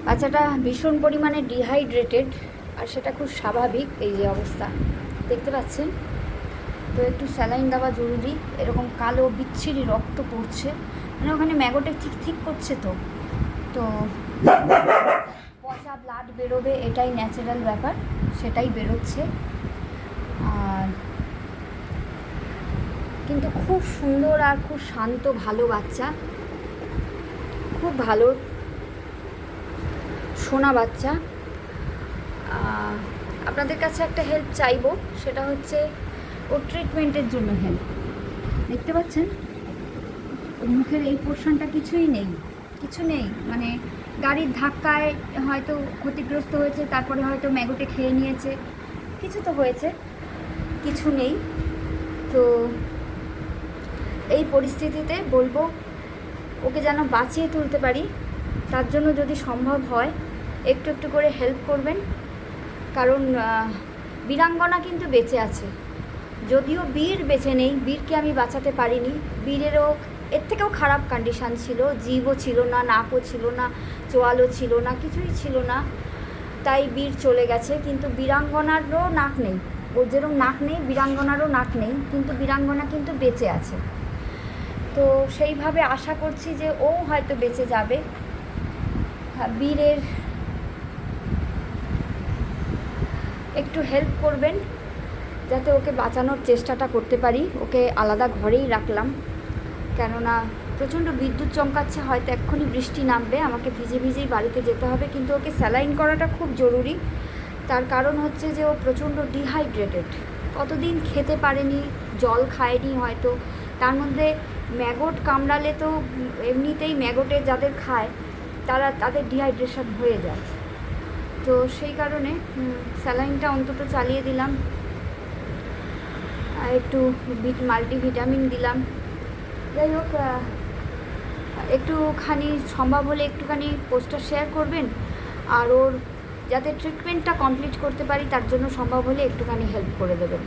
বাচ্চাটা ভীষণ পরিমাণে ডিহাইড্রেটেড, আর সেটা খুব স্বাভাবিক। এই যে অবস্থা দেখতে পাচ্ছেন, তো একটু স্যালাইন দেওয়া জরুরি। এরকম কালো বিচ্ছিরি রক্ত পড়ছে, মানে ওখানে ম্যাগটে ঠিক ঠিক করছে। তো তো পচা ব্লাড বেরোবে, এটাই ন্যাচারাল ব্যাপার, সেটাই বেরোচ্ছে। আর কিন্তু খুব সুন্দর আর খুব শান্ত, ভালো বাচ্চা, খুব ভালো সোনা বাচ্চা। আপনাদের কাছে একটা হেল্প চাইবো, সেটা হচ্ছে ওর ট্রিটমেন্টের জন্য হেল্প। দেখতে পাচ্ছেন ওর মুখের এই পোর্শনটা কিছুই নেই, কিছু নেই, মানে গাড়ির ধাক্কায় হয়তো ক্ষতিগ্রস্ত হয়েছে, তারপরে হয়তো ম্যাগটে খেয়ে নিয়েছে, কিছু তো হয়েছে, কিছু নেই। তো এই পরিস্থিতিতে বলবো ওকে যেন বাঁচিয়ে তুলতে পারি, তার জন্য যদি সম্ভব হয় একটু একটু করে হেল্প করবেন। কারণ বীরাঙ্গনা কিন্তু বেঁচে আছে, যদিও বীর বেঁচে নেই, বীরকে আমি বাঁচাতে পারিনি। বীরেরও এর থেকেও খারাপ কন্ডিশান ছিল, জীবও ছিল না, নাকও ছিল না, চোয়ালও ছিল না, কিছুই ছিল না, তাই বীর চলে গেছে। কিন্তু বীরাঙ্গনারও নাক নেই, ওর যেরকম নাক নেই বীরাঙ্গনারও নাক নেই, কিন্তু বীরাঙ্গনা কিন্তু বেঁচে আছে। তো সেইভাবে আশা করছি যে ও হয়তো বেঁচে যাবে। বীরের একটু হেল্প করবেন যাতে ওকে বাঁচানোর চেষ্টাটা করতে পারি। ওকে আলাদা ঘরেই রাখলাম, কেননা প্রচণ্ড বিদ্যুৎ চমকাচ্ছে, হয়তো এক্ষুনি বৃষ্টি নামবে, আমাকে ভিজে ভিজেই বাড়িতে যেতে হবে। কিন্তু ওকে স্যালাইন করাটা খুব জরুরি, তার কারণ হচ্ছে যে ও প্রচণ্ড ডিহাইড্রেটেড, কতদিন খেতে পারেনি, জল খায়নি হয়তো, তার মধ্যে ম্যাগট কামড়ালে তো এমনিতেই ম্যাগটে যাদের খায় তাদের ডিহাইড্রেশন হয়ে যায়। তো সেই কারণে স্যালাইনটা অন্তত চালিয়ে দিলাম, একটু মাল্টিভিটামিন দিলাম। যাই হোক, একটুখানি সম্ভব হলে একটুখানি পোস্টটা শেয়ার করবেন, আর ওর যাতে ট্রিটমেন্টটা কমপ্লিট করতে পারি তার জন্য সম্ভব হলে একটুখানি হেল্প করে দেবেন।